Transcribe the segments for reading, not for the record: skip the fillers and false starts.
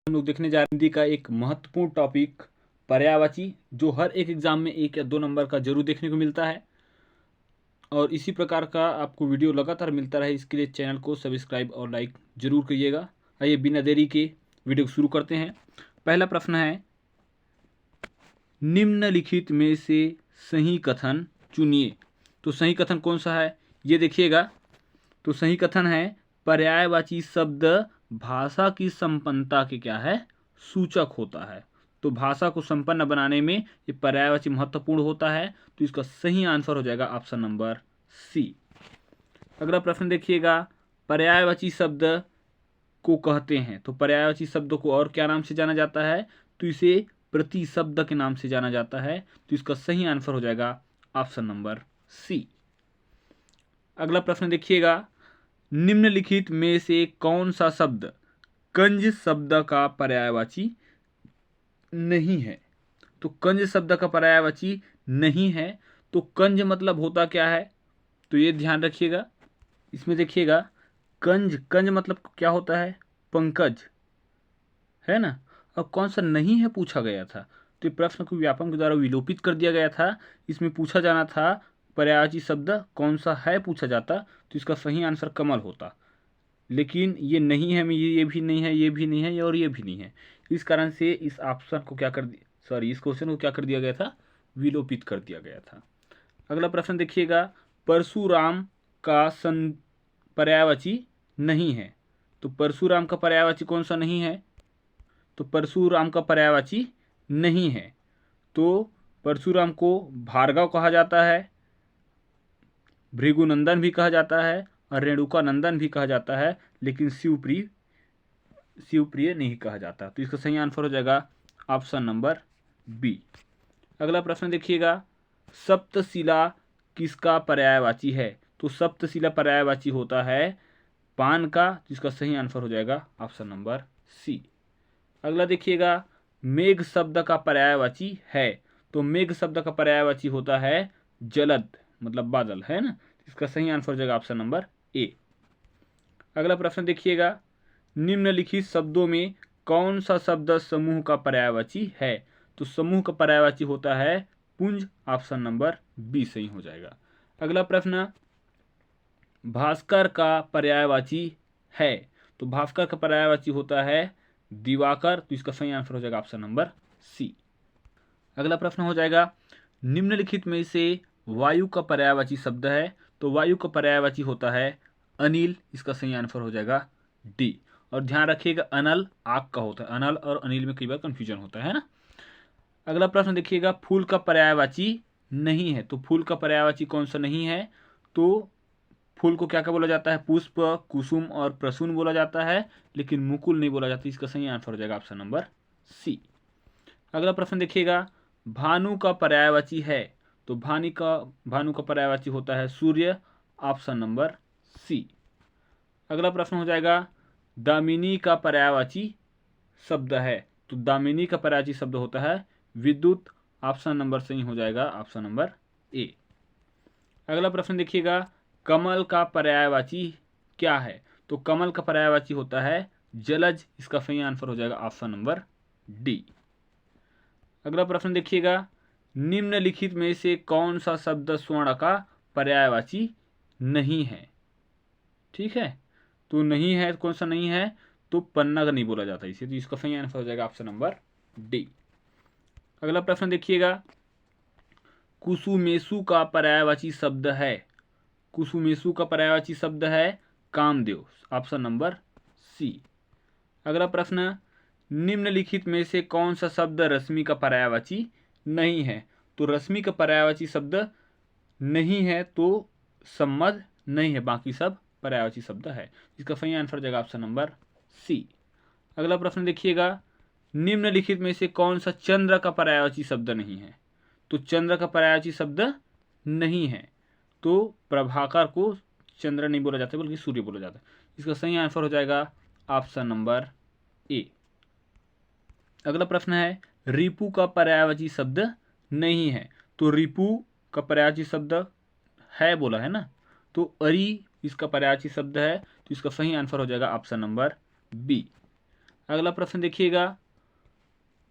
हम लोग देखने जा रहे हैं हिंदी का एक महत्वपूर्ण टॉपिक पर्यायवाची, जो हर एक एग्जाम में 1 या 2 नंबर का जरूर देखने को मिलता है। और इसी प्रकार का आपको वीडियो लगातार मिलता रहे, इसके लिए चैनल को सब्सक्राइब और लाइक जरूर करिएगा। आइए बिना देरी के वीडियो शुरू करते हैं। पहला प्रश्न है, निम्नलिखित में से सही कथन चुनिए। तो सही कथन कौन सा है ये देखिएगा। तो सही कथन है, पर्यायवाची शब्द भाषा की संपन्नता के क्या है, सूचक होता है। तो भाषा को संपन्न बनाने में ये पर्यायवाची महत्वपूर्ण होता है। तो इसका सही आंसर हो जाएगा ऑप्शन नंबर सी। अगला प्रश्न देखिएगा, पर्यायवाची शब्द को कहते हैं। तो पर्यायवाची शब्द को और क्या नाम से जाना जाता है, तो इसे प्रतिशब्द के नाम से जाना जाता है। तो इसका सही आंसर हो जाएगा ऑप्शन नंबर सी। अगला प्रश्न देखिएगा, निम्नलिखित में से कौन सा शब्द कंज शब्द का पर्यायवाची नहीं है। तो कंज शब्द का पर्यायवाची नहीं है। तो कंज मतलब होता क्या है, तो ये ध्यान रखिएगा। इसमें देखिएगा, कंज कंज मतलब क्या होता है, पंकज, है ना। और कौन सा नहीं है पूछा गया था। तो प्रश्न को व्यापक के द्वारा विलोपित कर दिया गया था। इसमें पूछा जाना था पर्यायवाची शब्द कौन सा है पूछा जाता, तो इसका सही आंसर कमल होता। लेकिन ये नहीं है, ये भी नहीं है, ये भी नहीं है, और ये भी नहीं है। इस कारण से इस ऑप्शन को क्या कर दिया, सॉरी इस क्वेश्चन को क्या कर दिया गया था, विलोपित कर दिया गया था। अगला प्रश्न देखिएगा, परशुराम का पर्यायवाची नहीं है। तो परशुराम का पर्यायवाची कौन सा नहीं है, तो परशुराम का पर्यायवाची नहीं है। तो परशुराम को भार्गव कहा जाता है, भृगुनंदन भी कहा जाता है, और रेणुका नंदन भी कहा जाता है, लेकिन शिवप्रिय नहीं कहा जाता। तो इसका सही आंसर हो जाएगा ऑप्शन नंबर बी। अगला प्रश्न देखिएगा, सप्तशिला किसका पर्यायवाची है। तो सप्तशिला पर्यायवाची होता है पान का, जिसका सही आंसर हो जाएगा ऑप्शन नंबर सी। अगला देखिएगा, मेघ शब्द का पर्यायवाची है। तो मेघ शब्द का पर्यायवाची होता है जलद, मतलब बादल, है ना। इसका सही आंसर हो जाएगा ऑप्शन नंबर ए। अगला प्रश्न देखिएगा, निम्नलिखित शब्दों में कौन सा शब्द समूह का पर्यायवाची है। तो समूह का पर्यायवाची होता है पुंज, ऑप्शन नंबर बी सही हो जाएगा। अगला प्रश्न, भास्कर का पर्यायवाची है। तो भास्कर का पर्यायवाची होता है दिवाकर। तो इसका सही आंसर हो जाएगा ऑप्शन नंबर सी। अगला प्रश्न हो जाएगा, निम्नलिखित में से वायु का पर्यायवाची शब्द है। तो वायु का पर्यायवाची होता है अनिल। इसका सही आंसर हो जाएगा डी। और ध्यान रखिएगा, अनल आग का होता है, अनल और अनिल में कई बार कंफ्यूजन होता है ना। अगला प्रश्न देखिएगा, फूल का पर्यायवाची नहीं है। तो फूल का पर्यायवाची कौन सा नहीं है, तो फूल को क्या क्या बोला जाता है, पुष्प, कुसुम और प्रसून बोला जाता है, लेकिन मुकुल नहीं बोला जाता। इसका सही आंसर हो जाएगा ऑप्शन नंबर सी। अगला प्रश्न देखिएगा, भानु का पर्यायवाची है। तो भानु का पर्यायवाची होता है सूर्य, ऑप्शन नंबर सी। अगला प्रश्न हो जाएगा, दामिनी का पर्यायवाची शब्द है। तो दामिनी का पर्यायवाची शब्द होता है विद्युत, ऑप्शन नंबर सही हो जाएगा ऑप्शन नंबर ए। अगला प्रश्न देखिएगा, कमल का पर्यायवाची क्या है। तो कमल का पर्यायवाची होता है जलज। इसका सही आंसर हो जाएगा ऑप्शन नंबर डी। अगला प्रश्न देखिएगा, निम्नलिखित में से कौन सा शब्द स्वर्ण का पर्यायवाची नहीं है। ठीक है, तो नहीं है, कौन सा नहीं है, तो पन्ना का नहीं बोला जाता इसे। तो इसका सही आंसर हो जाएगा ऑप्शन नंबर डी। अगला प्रश्न देखिएगा, कुसुमेशु का पर्यायवाची शब्द है। कुसुमेशु का पर्यायवाची शब्द है कामदेव, ऑप्शन नंबर सी। अगला प्रश्न, निम्नलिखित में से कौन सा शब्द रश्मि का पर्यायवाची नहीं है। तो रश्मि का पर्यायवाची शब्द नहीं है, तो सम्मद नहीं है, बाकी सब पर्यायवाची शब्द है। इसका सही आंसर हो जाएगा ऑप्शन नंबर सी। अगला प्रश्न देखिएगा, निम्नलिखित में से कौन सा चंद्र का पर्यायवाची शब्द नहीं है। तो चंद्र का पर्यायवाची शब्द नहीं है, तो प्रभाकर को चंद्र नहीं बोला जाता बल्कि सूर्य बोला जाता है। इसका सही आंसर हो जाएगा ऑप्शन नंबर ए। अगला प्रश्न है, रिपु का पर्यायवाची शब्द नहीं है। तो रिपु का पर्यायवाची शब्द है बोला है ना, तो अरि इसका पर्यायवाची शब्द है। तो इसका सही आंसर हो जाएगा ऑप्शन नंबर बी। अगला प्रश्न देखिएगा,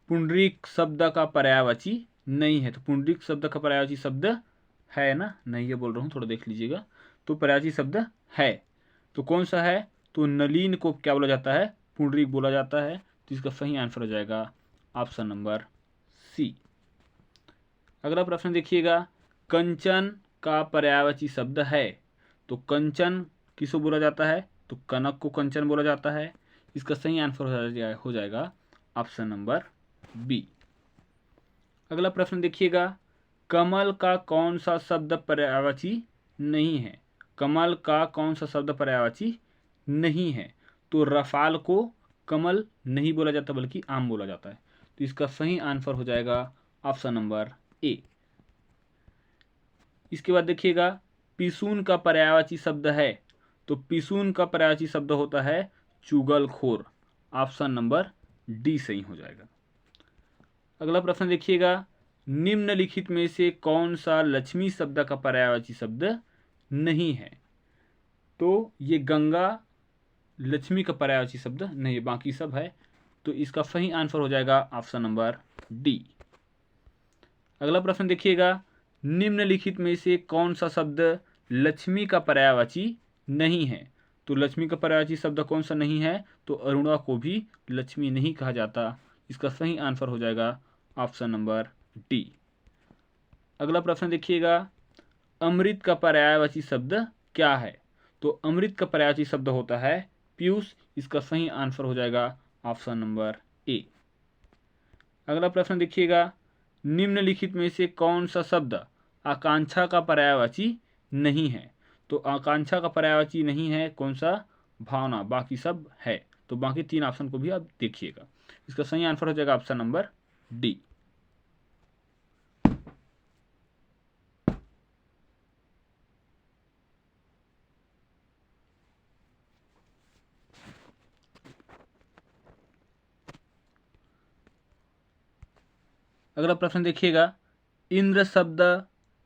पुंडरीक शब्द का पर्यायवाची नहीं है। तो पुंडरीक शब्द का पर्यायवाची शब्द है ना, नहीं ये बोल रहा हूँ, थोड़ा देख लीजिएगा। तो पर्यायवाची शब्द है, तो कौन सा है? तो नलिन को क्या बोला जाता है? पुंडरीक बोला जाता है। तो इसका सही आंसर हो जाएगा ऑप्शन नंबर सी। अगला प्रश्न देखिएगा, कंचन का पर्यायवाची शब्द है। तो कंचन किसको बोला जाता है? तो कनक को कंचन बोला जाता है। इसका सही आंसर हो जाएगा ऑप्शन नंबर बी। अगला प्रश्न देखिएगा, कमल का कौन सा शब्द पर्यायवाची नहीं है? कमल का कौन सा शब्द पर्यायवाची नहीं है? तो रफाल को कमल नहीं बोला जाता बल्कि आम बोला जाता है। तो इसका सही आंसर हो जाएगा ऑप्शन नंबर ए। इसके बाद देखिएगा, पिसून का पर्यायवाची शब्द है। तो पिसून का पर्यायवाची शब्द होता है चुगलखोर। ऑप्शन नंबर डी सही हो जाएगा। अगला प्रश्न देखिएगा, निम्नलिखित में से कौन सा लक्ष्मी शब्द का पर्यायवाची शब्द नहीं है? तो ये गंगा लक्ष्मी का पर्यायवाची शब्द नहीं है, बाकी सब है। तो इसका सही आंसर हो जाएगा ऑप्शन नंबर डी। अगला प्रश्न देखिएगा, निम्नलिखित में से कौन सा शब्द लक्ष्मी का पर्यायवाची नहीं है? तो लक्ष्मी का पर्यायवाची शब्द कौन सा नहीं है? तो अरुणा को भी लक्ष्मी नहीं कहा जाता। इसका सही आंसर हो जाएगा ऑप्शन नंबर डी। अगला प्रश्न देखिएगा, अमृत का पर्यायवाची शब्द क्या है? तो अमृत का पर्यायवाची शब्द होता है पीयूष। इसका सही आंसर हो जाएगा ऑप्शन नंबर ए। अगला प्रश्न देखिएगा, निम्नलिखित में से कौन सा शब्द आकांक्षा का पर्यायवाची नहीं है? तो आकांक्षा का पर्यायवाची नहीं है कौन सा? भावना। बाकी सब है। तो बाकी तीन ऑप्शन को भी आप देखिएगा। इसका सही आंसर हो जाएगा ऑप्शन नंबर डी। अगला प्रश्न देखिएगा, इंद्र शब्द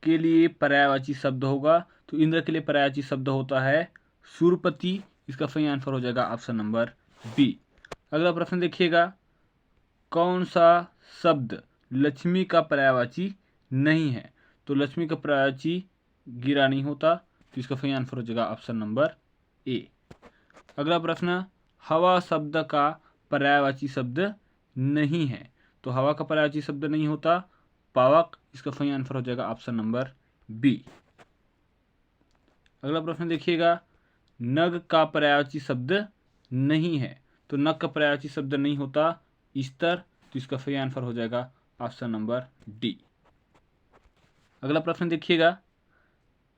के लिए पर्यायवाची शब्द होगा। तो इंद्र के लिए पर्यायवाची शब्द होता है सूर्यपति। इसका सही आंसर हो जाएगा ऑप्शन नंबर बी। अगला प्रश्न देखिएगा, कौन सा शब्द लक्ष्मी का पर्यायवाची नहीं है? तो लक्ष्मी का पर्यायवाची गिरा नहीं होता। तो इसका सही आंसर हो जाएगा ऑप्शन नंबर ए। अगला प्रश्न, हवा शब्द का पर्यायवाची शब्द नहीं है। तो हवा का पर्यायवाची शब्द नहीं होता पावक। इसका सही आंसर हो जाएगा ऑप्शन नंबर बी। अगला प्रश्न देखिएगा, नग का पर्यायवाची शब्द नहीं है। तो नग का पर्यायवाची शब्द नहीं होता स्तर। तो इसका सही आंसर हो जाएगा ऑप्शन नंबर डी। अगला प्रश्न देखिएगा,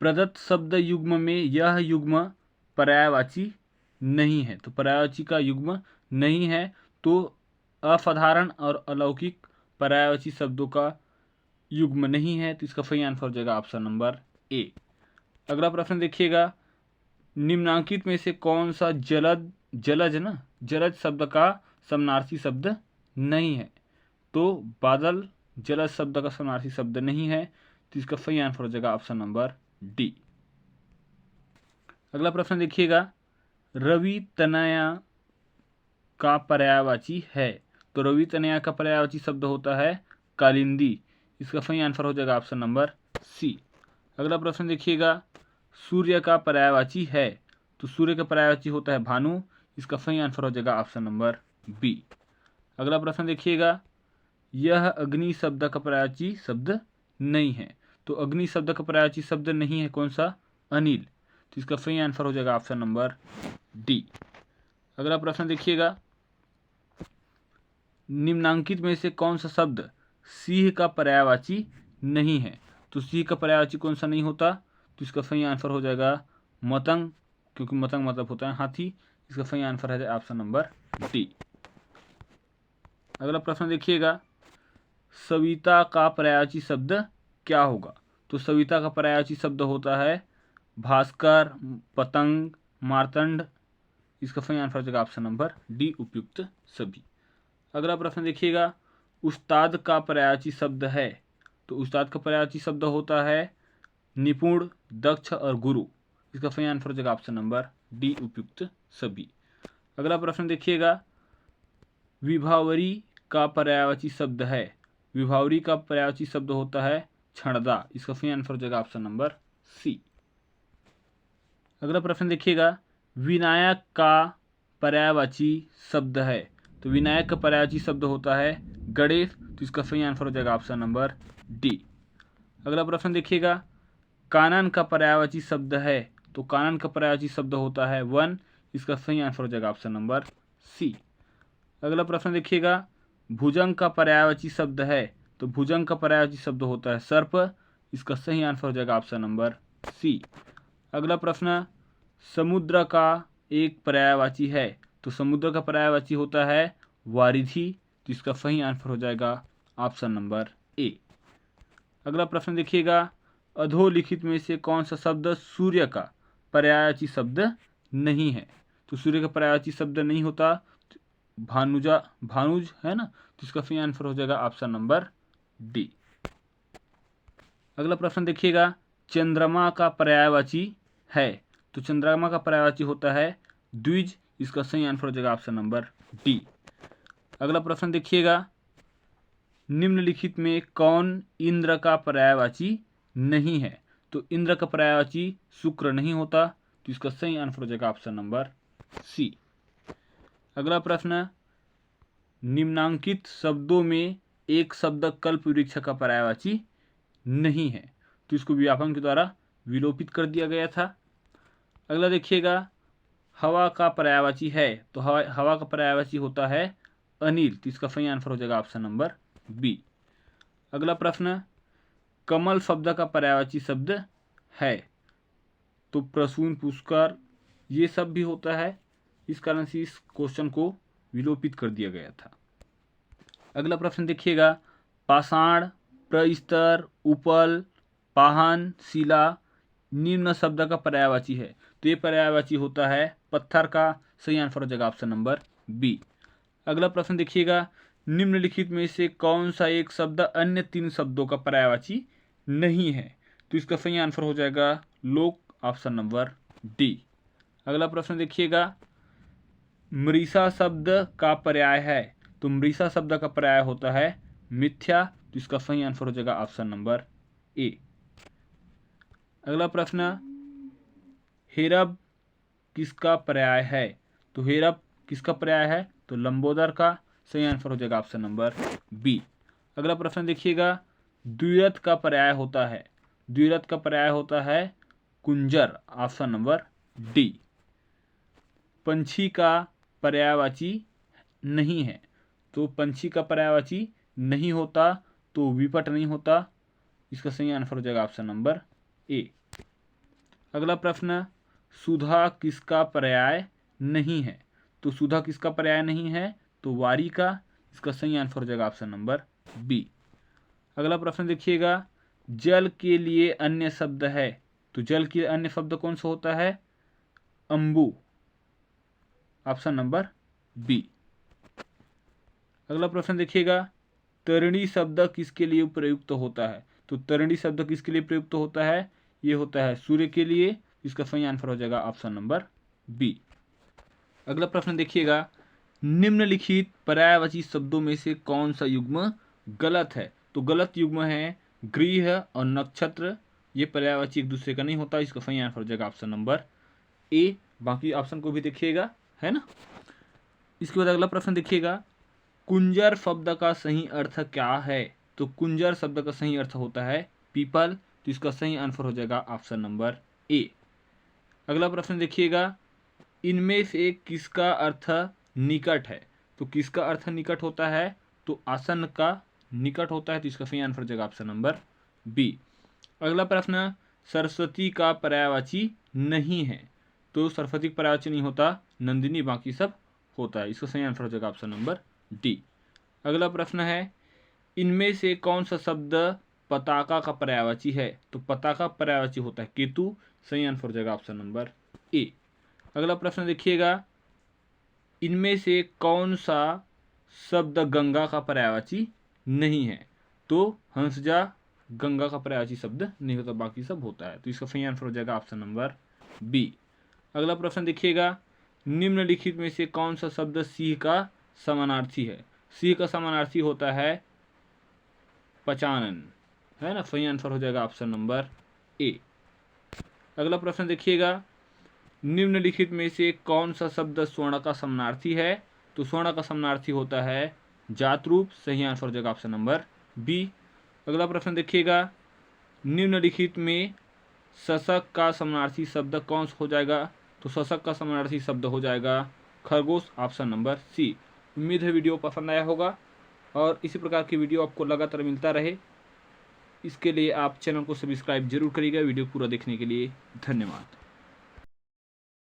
प्रदत्त शब्द युग्म में यह युग्म पर्यायवाची नहीं है। तो पर्यायवाची का युग्म नहीं है। तो असाधारण और अलौकिक पर्यायवाची शब्दों का युग्म नहीं है। तो इसका सही आंसर हो जाएगा ऑप्शन नंबर ए। अगला प्रश्न देखिएगा, निम्नांकित में से कौन सा जलज शब्द का समानार्थी शब्द नहीं है? तो बादल जलज शब्द का समानार्थी शब्द नहीं है। तो इसका सही आंसर हो जाएगा ऑप्शन नंबर डी। अगला प्रश्न देखिएगा, रवि तनया का पर्यायवाची है। तो रवि तनया का पर्यायवाची शब्द होता है कालिंदी। इसका सही आंसर हो जाएगा ऑप्शन नंबर सी। अगला प्रश्न देखिएगा, सूर्य का पर्यायवाची है। तो सूर्य का पर्यायवाची होता है भानु। इसका सही आंसर हो जाएगा ऑप्शन नंबर बी। अगला प्रश्न देखिएगा, यह अग्नि शब्द का पर्यायवाची शब्द नहीं है। तो अग्नि शब्द का पर्यायवाची शब्द नहीं है कौन सा? अनिल। तो इसका सही आंसर हो जाएगा ऑप्शन नंबर डी। अगला प्रश्न देखिएगा, निम्नांकित में से कौन सा शब्द सिंह का पर्यायवाची नहीं है? तो सिंह का पर्यायवाची कौन सा नहीं होता? तो इसका सही आंसर हो जाएगा मतंग, क्योंकि मतंग मतलब होता है हाथी। इसका सही आंसर है ऑप्शन नंबर डी। अगला प्रश्न देखिएगा, सविता का पर्यायवाची शब्द क्या होगा? तो सविता का पर्यायवाची शब्द होता है भास्कर, पतंग, मार्तंड। इसका सही आंसर हो जाएगा ऑप्शन नंबर डी, उपयुक्त सभी। अगला प्रश्न देखिएगा, उस्ताद का पर्यायवाची शब्द है। तो उस्ताद का पर्यायवाची शब्द होता है निपुण, दक्ष और गुरु। इसका सही आंसर हो जाएगा ऑप्शन नंबर डी, उपयुक्त सभी। अगला प्रश्न देखिएगा, विभावरी का पर्यायवाची शब्द है? विभावरी का पर्यायवाची शब्द होता है क्षणदा। इसका सही आंसर हो जाएगा ऑप्शन नंबर सी। अगला प्रश्न देखिएगा, विनायक का पर्यायवाची शब्द है? तो विनायक का पर्यायवाची शब्द होता है गणेश। तो इसका सही आंसर हो जाएगा ऑप्शन नंबर डी। अगला प्रश्न देखिएगा, कानन का पर्यायवाची शब्द है? तो कानन का पर्यायवाची शब्द होता है वन। इसका सही आंसर हो जाएगा ऑप्शन नंबर सी। अगला प्रश्न देखिएगा, भुजंग का पर्यायवाची शब्द है? तो भुजंग का पर्यायवाची शब्द होता है सर्प। इसका सही आंसर हो जाएगा ऑप्शन नंबर सी। अगला प्रश्न, समुद्र का एक पर्यायवाची है? तो समुद्र का पर्यायवाची होता है वारिधि। तो इसका सही आंसर हो जाएगा ऑप्शन नंबर ए। अगला प्रश्न देखिएगा, अधोलिखित में से कौन सा शब्द सूर्य का पर्यायवाची शब्द नहीं है? तो सूर्य का पर्यायवाची शब्द नहीं होता भानुज है ना। तो इसका सही आंसर हो जाएगा ऑप्शन नंबर डी। अगला प्रश्न देखिएगा, चंद्रमा का पर्यायवाची है? तो चंद्रमा का पर्यायवाची होता है द्विज। इसका सही आंसर हो जाएगा ऑप्शन नंबर डी। अगला प्रश्न देखिएगा, निम्नलिखित में कौन इंद्र का पर्यायवाची नहीं है? तो इंद्र का पर्यायवाची शुक्र नहीं होता। तो इसका सही आंसर हो जाएगा ऑप्शन नंबर सी। अगला प्रश्न, निम्नांकित शब्दों में एक शब्द कल्प वृक्ष का पर्यायवाची नहीं है। तो इसको व्यापक के द्वारा विलोपित कर दिया गया था। अगला देखिएगा, हवा का पर्यायवाची है? तो हवा का पर्यायवाची होता है अनिल। तो इसका सही आंसर हो जाएगा ऑप्शन नंबर बी। अगला प्रश्न, कमल शब्द का पर्यायवाची शब्द है? तो प्रसून, पुष्कर, ये सब भी होता है। इस कारण से इस क्वेश्चन को विलोपित कर दिया गया था। अगला प्रश्न देखिएगा, पाषाण, प्रस्तर, उपल, पाहन, शिला निम्न शब्द का पर्यायवाची है? तो ये पर्यायवाची होता है पत्थर का। सही आंसर हो जाएगा ऑप्शन नंबर बी। अगला प्रश्न देखिएगा, निम्नलिखित में से कौन सा एक शब्द अन्य तीन शब्दों का पर्यायवाची नहीं है? तो इसका सही आंसर हो जाएगा लोक। Option number D. अगला प्रश्न देखिएगा, मृषा शब्द का पर्याय है? तो मृषा शब्द का पर्याय होता है मिथ्या। तो इसका सही आंसर हो जाएगा ऑप्शन नंबर ए। अगला प्रश्न, हेरब किसका पर्याय है? तो हेरब किसका पर्याय है? तो लंबोदर का। सही आंसर हो जाएगा ऑप्शन नंबर बी। अगला प्रश्न देखिएगा, द्विरथ का पर्याय होता है? द्विरथ का पर्याय होता है कुंजर। Option number D. पंछी का पर्यायवाची नहीं है? तो पंछी का पर्यायवाची नहीं होता तो विपट नहीं होता। इसका सही आंसर हो जाएगा ऑप्शन नंबर ए। अगला प्रश्न, सुधा किसका पर्याय नहीं है? तो सुधा किसका पर्याय नहीं है? तो वारी का। इसका सही आंसर हो जाएगा ऑप्शन नंबर बी। अगला प्रश्न देखिएगा, जल के लिए अन्य शब्द है? तो जल के अन्य शब्द कौन सा होता है? अंबु। Option number B. अगला प्रश्न देखिएगा, तरिणी शब्द किसके लिए प्रयुक्त होता है? तो तरिणी शब्द किसके लिए प्रयुक्त होता है? ये होता है सूर्य के लिए। इसका सही आंसर हो जाएगा ऑप्शन नंबर बी। अगला प्रश्न देखिएगा, निम्नलिखित पर्यायवाची शब्दों में से कौन सा युग्म गलत है? तो गलत युग्म है गृह और नक्षत्र। ये पर्यायवाची एक दूसरे का नहीं होता। इसका सही आंसर हो जाएगा ऑप्शन नंबर ए। बाकी ऑप्शन को भी देखिएगा, है ना। इसके बाद अगला प्रश्न देखिएगा, कुंजर शब्द का सही अर्थ क्या है? तो कुंजर शब्द का सही अर्थ होता है पीपल। तो इसका सही आंसर हो जाएगा ऑप्शन नंबर ए। अगला प्रश्न देखिएगा, इनमें से किसका अर्थ निकट है? तो किसका अर्थ निकट होता है? तो आसन का निकट होता है। तो इसका सही आंसर हो जाएगा ऑप्शन नंबर बी। अगला प्रश्न, सरस्वती का पर्यायवाची नहीं है? तो सरस्वती का पर्यायवाची नहीं होता नंदिनी, बाकी सब होता है। इसका सही आंसर हो जाएगा ऑप्शन नंबर डी। अगला प्रश्न है, इनमें से कौन सा शब्द पताका का पर्यायवाची है? तो पताका पर्यायवाची होता है केतु। सही आंसर हो जाएगा ऑप्शन नंबर ए। अगला प्रश्न देखिएगा, इनमें से कौन सा शब्द गंगा का पर्यायवाची नहीं है? तो हंसजा गंगा का पर्यायवाची शब्द नहीं होता, बाकी सब होता है। तो इसका सही आंसर हो जाएगा ऑप्शन नंबर बी। अगला प्रश्न देखिएगा, निम्नलिखित में से कौन सा शब्द सिंह का समानार्थी है? सी का समानार्थी होता है पचानन, है ना। सही आंसर हो जाएगा ऑप्शन नंबर ए। अगला प्रश्न देखिएगा, निम्नलिखित में से कौन सा शब्द स्वर्ण का समानार्थी है? तो स्वर्ण का समानार्थी होता है जातरूप। सही आंसर हो जाएगा ऑप्शन नंबर बी। अगला प्रश्न देखिएगा, निम्नलिखित में शशक का समानार्थी शब्द कौन सा हो जाएगा? तो शशक का समानार्थी शब्द हो जाएगा खरगोश। Option number C. उम्मीद है वीडियो पसंद आया होगा और इसी प्रकार की वीडियो आपको लगातार मिलता रहे, इसके लिए आप चैनल को सब्सक्राइब जरूर करिएगा। वीडियो पूरा देखने के लिए धन्यवाद।